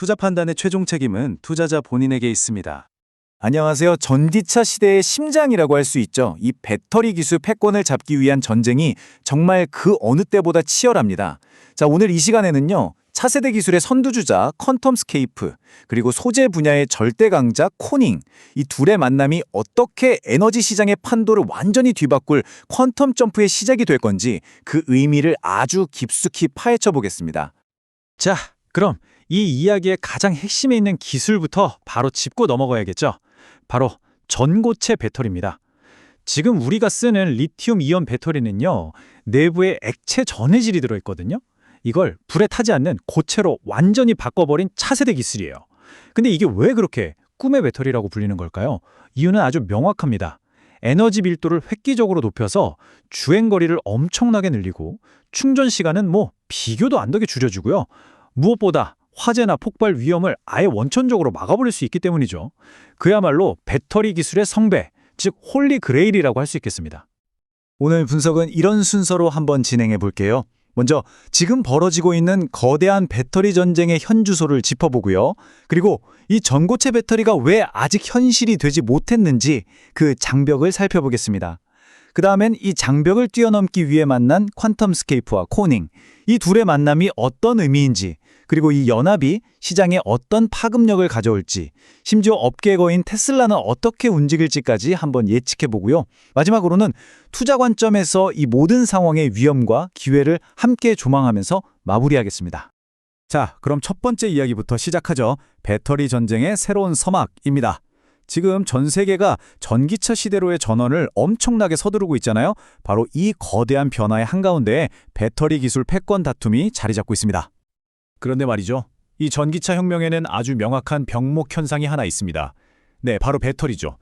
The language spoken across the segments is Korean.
투자 판단의 최종 책임은 투자자 본인에게 있습니다. 안녕하세요. 전기차 시대의 심장이라고 할 수 있죠. 이 배터리 기술 패권을 잡기 위한 전쟁이 정말 그 어느 때보다 치열합니다. 자, 오늘 이 시간에는요. 차세대 기술의 선두주자 퀀텀스케이프, 그리고 소재 분야의 절대 강자 코닝, 이 둘의 만남이 어떻게 에너지 시장의 판도를 완전히 뒤바꿀 퀀텀 점프의 시작이 될 건지 그 의미를 아주 깊숙이 파헤쳐 보겠습니다. 자, 그럼 이 이야기의 가장 핵심에 있는 기술부터 바로 짚고 넘어가야겠죠. 바로 전고체 배터리입니다. 지금 우리가 쓰는 리튬 이온 배터리는요, 내부에 액체 전해질이 들어있거든요. 이걸 불에 타지 않는 고체로 완전히 바꿔버린 차세대 기술이에요. 근데 이게 왜 그렇게 꿈의 배터리라고 불리는 걸까요? 이유는 아주 명확합니다. 에너지 밀도를 획기적으로 높여서 주행거리를 엄청나게 늘리고 충전 시간은 비교도 안 되게 줄여주고요. 무엇보다 화재나 폭발 위험을 아예 원천적으로 막아버릴 수 있기 때문이죠. 그야말로 배터리 기술의 성배, 즉 홀리 그레일이라고 할 수 있겠습니다. 오늘 분석은 이런 순서로 한번 진행해 볼게요. 먼저 지금 벌어지고 있는 거대한 배터리 전쟁의 현주소를 짚어보고요. 그리고 이 전고체 배터리가 왜 아직 현실이 되지 못했는지 그 장벽을 살펴보겠습니다. 그 다음엔 이 장벽을 뛰어넘기 위해 만난 퀀텀스케이프와 코닝, 이 둘의 만남이 어떤 의미인지, 그리고 이 연합이 시장에 어떤 파급력을 가져올지, 심지어 업계의 거인 테슬라는 어떻게 움직일지까지 한번 예측해보고요. 마지막으로는 투자 관점에서 이 모든 상황의 위험과 기회를 함께 조망하면서 마무리하겠습니다. 자, 그럼 첫 번째 이야기부터 시작하죠. 배터리 전쟁의 새로운 서막입니다. 지금 전 세계가 전기차 시대로의 전환을 엄청나게 서두르고 있잖아요. 바로 이 거대한 변화의 한가운데에 배터리 기술 패권 다툼이 자리 잡고 있습니다. 그런데 말이죠. 이 전기차 혁명에는 아주 명확한 병목 현상이 하나 있습니다. 네, 바로 배터리죠.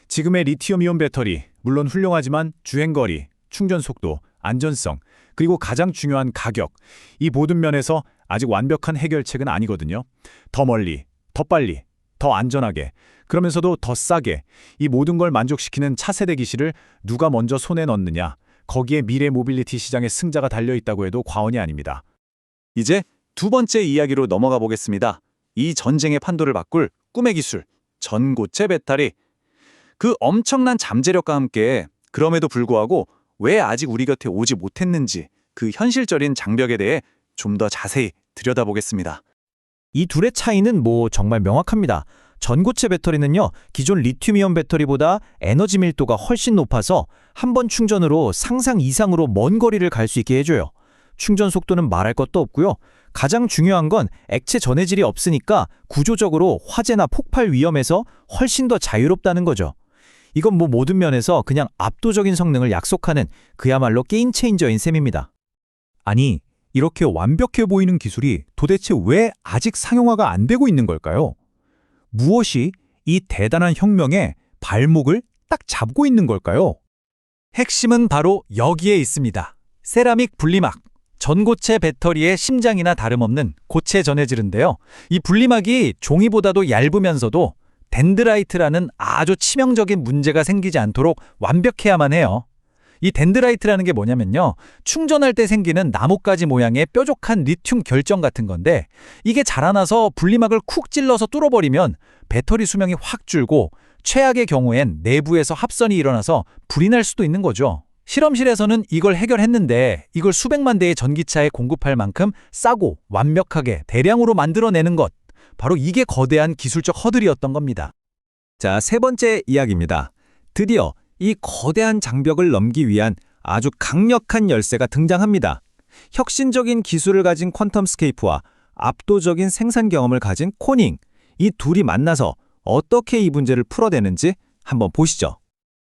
지금의 리튬이온 배터리, 물론 훌륭하지만 주행거리, 충전 속도, 안전성, 그리고 가장 중요한 가격, 이 모든 면에서 아직 완벽한 해결책은 아니거든요. 더 멀리, 더 빨리, 더 안전하게, 그러면서도 더 싸게 이 모든 걸 만족시키는 차세대 기술을 누가 먼저 손에 넣느냐, 거기에 미래 모빌리티 시장의 승자가 달려있다고 해도 과언이 아닙니다. 이제 두 번째 이야기로 넘어가 보겠습니다. 이 전쟁의 판도를 바꿀 꿈의 기술, 전고체 배터리. 그 엄청난 잠재력과 함께 그럼에도 불구하고 왜 아직 우리 곁에 오지 못했는지 그 현실적인 장벽에 대해 좀 더 자세히 들여다보겠습니다. 이 둘의 차이는 정말 명확합니다. 전고체 배터리는요, 기존 리튬이온 배터리보다 에너지 밀도가 훨씬 높아서 한 번 충전으로 상상 이상으로 먼 거리를 갈 수 있게 해줘요. 충전 속도는 말할 것도 없고요. 가장 중요한 건 액체 전해질이 없으니까 구조적으로 화재나 폭발 위험에서 훨씬 더 자유롭다는 거죠. 이건 모든 면에서 그냥 압도적인 성능을 약속하는 그야말로 게임 체인저인 셈입니다. 아니, 이렇게 완벽해 보이는 기술이 도대체 왜 아직 상용화가 안 되고 있는 걸까요? 무엇이 이 대단한 혁명의 발목을 딱 잡고 있는 걸까요? 핵심은 바로 여기에 있습니다. 세라믹 분리막. 전고체 배터리의 심장이나 다름없는 고체 전해질인데요. 이 분리막이 종이보다도 얇으면서도 덴드라이트라는 아주 치명적인 문제가 생기지 않도록 완벽해야만 해요. 이 덴드라이트라는 게 뭐냐면요, 충전할 때 생기는 나뭇가지 모양의 뾰족한 리튬 결정 같은 건데, 이게 자라나서 분리막을 쿡 찔러서 뚫어버리면 배터리 수명이 확 줄고 최악의 경우엔 내부에서 합선이 일어나서 불이 날 수도 있는 거죠. 실험실에서는 이걸 해결했는데 이걸 수백만 대의 전기차에 공급할 만큼 싸고 완벽하게 대량으로 만들어내는 것, 바로 이게 거대한 기술적 허들이었던 겁니다. 자, 세 번째 이야기입니다. 드디어 이 거대한 장벽을 넘기 위한 아주 강력한 열쇠가 등장합니다. 혁신적인 기술을 가진 퀀텀스케이프와 압도적인 생산 경험을 가진 코닝, 이 둘이 만나서 어떻게 이 문제를 풀어내는지 한번 보시죠.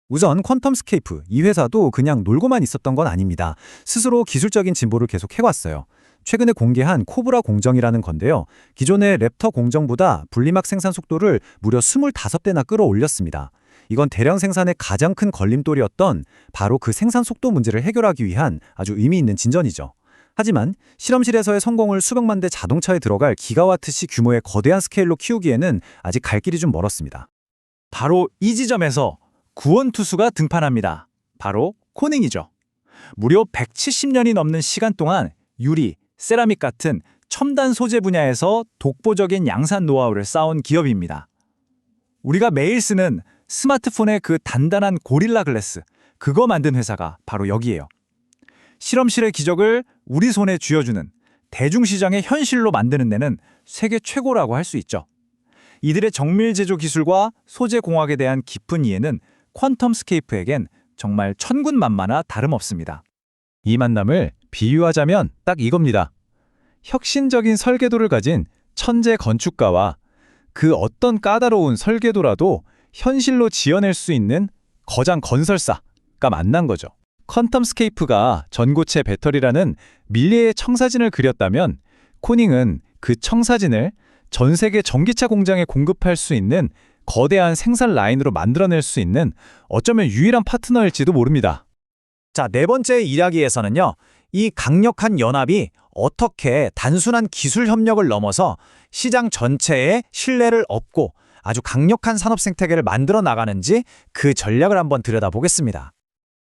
우선 퀀텀스케이프, 이 회사도 그냥 놀고만 있었던 건 아닙니다. 스스로 기술적인 진보를 계속 해왔어요. 최근에 공개한 코브라 공정이라는 건데요. 기존의 랩터 공정보다 분리막 생산 속도를 무려 25배나 끌어올렸습니다. 이건 대량 생산의 가장 큰 걸림돌이었던 바로 그 생산 속도 문제를 해결하기 위한 아주 의미 있는 진전이죠. 하지만 실험실에서의 성공을 수백만 대 자동차에 들어갈 기가와트씩 규모의 거대한 스케일로 키우기에는 아직 갈 길이 좀 멀었습니다. 바로 이 지점에서 구원투수가 등판합니다. 바로 코닝이죠. 무려 170년이 넘는 시간 동안 유리, 세라믹 같은 첨단 소재 분야에서 독보적인 양산 노하우를 쌓은 기업입니다. 우리가 매일 쓰는 스마트폰의 그 단단한 고릴라 글래스, 그거 만든 회사가 바로 여기예요. 실험실의 기적을 우리 손에 쥐어주는 대중시장의 현실로 만드는 데는 세계 최고라고 할 수 있죠. 이들의 정밀 제조 기술과 소재 공학에 대한 깊은 이해는 퀀텀스케이프에겐 정말 천군만마나 다름없습니다. 이 만남을 비유하자면 딱 이겁니다. 혁신적인 설계도를 가진 천재 건축가와 그 어떤 까다로운 설계도라도 현실로 지어낼 수 있는 거장 건설사가 만난 거죠. 퀀텀스케이프가 전고체 배터리라는 밀리의 청사진을 그렸다면 코닝은 그 청사진을 전 세계 전기차 공장에 공급할 수 있는 거대한 생산 라인으로 만들어낼 수 있는 어쩌면 유일한 파트너일지도 모릅니다. 자, 네 번째 이야기에서는요, 이 강력한 연합이 어떻게 단순한 기술 협력을 넘어서 시장 전체에 신뢰를 얻고 아주 강력한 산업 생태계를 만들어 나가는지 그 전략을 한번 들여다보겠습니다.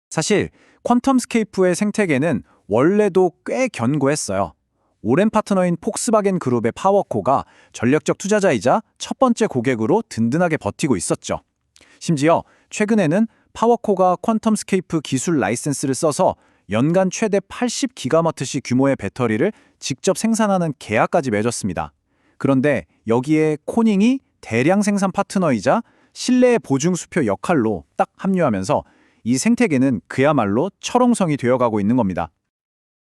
사실 퀀텀스케이프의 생태계는 원래도 꽤 견고했어요. 오랜 파트너인 폭스바겐 그룹의 파워코가 전략적 투자자이자 첫 번째 고객으로 든든하게 버티고 있었죠. 심지어 최근에는 파워코가 퀀텀스케이프 기술 라이센스를 써서 연간 최대 80기가와트씩 규모의 배터리를 직접 생산하는 계약까지 맺었습니다. 그런데 여기에 코닝이 대량 생산 파트너이자 신뢰의 보증수표 역할로 딱 합류하면서 이 생태계는 그야말로 철옹성이 되어가고 있는 겁니다.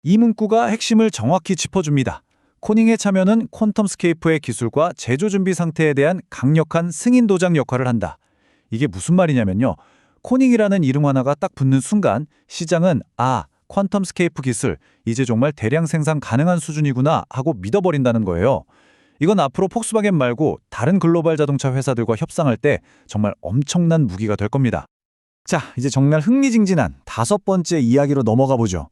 이 문구가 핵심을 정확히 짚어줍니다. 코닝의 참여는 퀀텀스케이프의 기술과 제조 준비 상태에 대한 강력한 승인 도장 역할을 한다. 이게 무슨 말이냐면요. 코닝이라는 이름 하나가 딱 붙는 순간 시장은 퀀텀스케이프 기술, 이제 정말 대량 생산 가능한 수준이구나 하고 믿어버린다는 거예요. 이건 앞으로 폭스바겐 말고 다른 글로벌 자동차 회사들과 협상할 때 정말 엄청난 무기가 될 겁니다. 자, 이제 정말 흥미진진한 다섯 번째 이야기로 넘어가 보죠.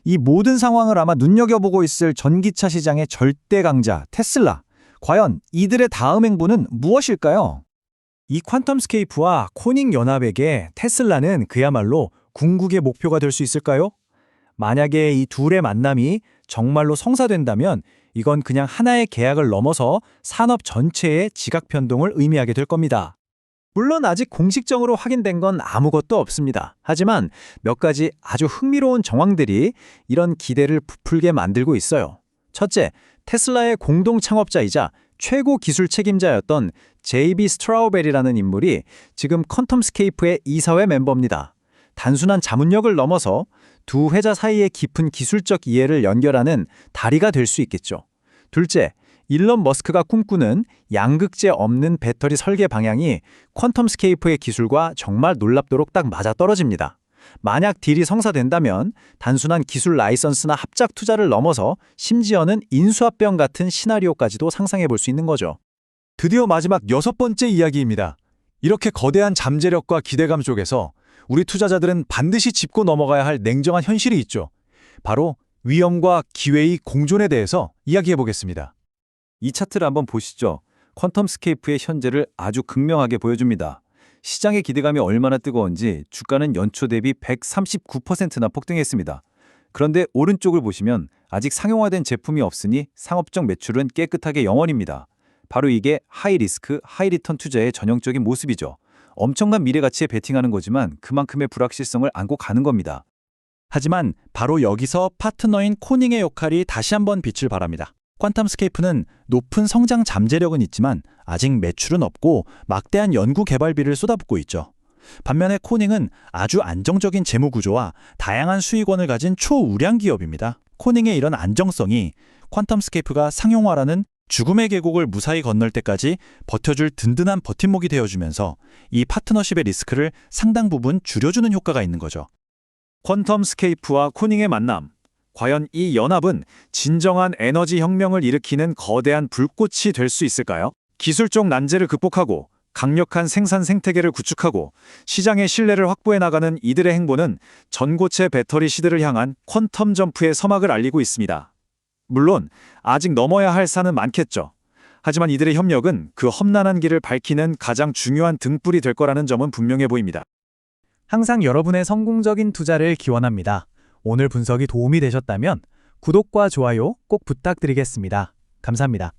이 모든 상황을 아마 눈여겨보고 있을 전기차 시장의 절대 강자 테슬라. 과연 이들의 다음 행보는 무엇일까요? 이 퀀텀스케이프와 코닝 연합에게 테슬라는 그야말로 궁극의 목표가 될 수 있을까요? 만약에 이 둘의 만남이 정말로 성사된다면 이건 그냥 하나의 계약을 넘어서 산업 전체의 지각 변동을 의미하게 될 겁니다. 물론 아직 공식적으로 확인된 건 아무것도 없습니다. 하지만 몇 가지 아주 흥미로운 정황들이 이런 기대를 부풀게 만들고 있어요. 첫째, 테슬라의 공동 창업자이자 최고 기술 책임자였던 JB 스트라우베리라는 인물이 지금 퀀텀스케이프의 이사회 멤버입니다. 단순한 자문력을 넘어서 두 회사 사이의 깊은 기술적 이해를 연결하는 다리가 될 수 있겠죠. 둘째, 일론 머스크가 꿈꾸는 양극재 없는 배터리 설계 방향이 퀀텀스케이프의 기술과 정말 놀랍도록 딱 맞아떨어집니다. 만약 딜이 성사된다면 단순한 기술 라이선스나 합작 투자를 넘어서 심지어는 인수합병 같은 시나리오까지도 상상해 볼 수 있는 거죠. 드디어 마지막 여섯 번째 이야기입니다. 이렇게 거대한 잠재력과 기대감 속에서 우리 투자자들은 반드시 짚고 넘어가야 할 냉정한 현실이 있죠. 바로 위험과 기회의 공존에 대해서 이야기해 보겠습니다. 이 차트를 한번 보시죠. 퀀텀스케이프의 현재를 아주 극명하게 보여줍니다. 시장의 기대감이 얼마나 뜨거운지 주가는 연초 대비 139%나 폭등했습니다. 그런데 오른쪽을 보시면 아직 상용화된 제품이 없으니 상업적 매출은 깨끗하게 0원입니다. 바로 이게 하이 리스크, 하이 리턴 투자의 전형적인 모습이죠. 엄청난 미래 가치에 베팅하는 거지만 그만큼의 불확실성을 안고 가는 겁니다. 하지만 바로 여기서 파트너인 코닝의 역할이 다시 한번 빛을 발합니다. 퀀텀스케이프는 높은 성장 잠재력은 있지만 아직 매출은 없고 막대한 연구 개발비를 쏟아붓고 있죠. 반면에 코닝은 아주 안정적인 재무 구조와 다양한 수익원을 가진 초우량 기업입니다. 코닝의 이런 안정성이 퀀텀스케이프가 상용화라는 죽음의 계곡을 무사히 건널 때까지 버텨줄 든든한 버팀목이 되어주면서 이 파트너십의 리스크를 상당 부분 줄여주는 효과가 있는 거죠. 퀀텀스케이프와 코닝의 만남. 과연 이 연합은 진정한 에너지 혁명을 일으키는 거대한 불꽃이 될 수 있을까요? 기술적 난제를 극복하고 강력한 생산 생태계를 구축하고 시장의 신뢰를 확보해 나가는 이들의 행보는 전고체 배터리 시대를 향한 퀀텀 점프의 서막을 알리고 있습니다. 물론 아직 넘어야 할 산은 많겠죠. 하지만 이들의 협력은 그 험난한 길을 밝히는 가장 중요한 등불이 될 거라는 점은 분명해 보입니다. 항상 여러분의 성공적인 투자를 기원합니다. 오늘 분석이 도움이 되셨다면 구독과 좋아요 꼭 부탁드리겠습니다. 감사합니다.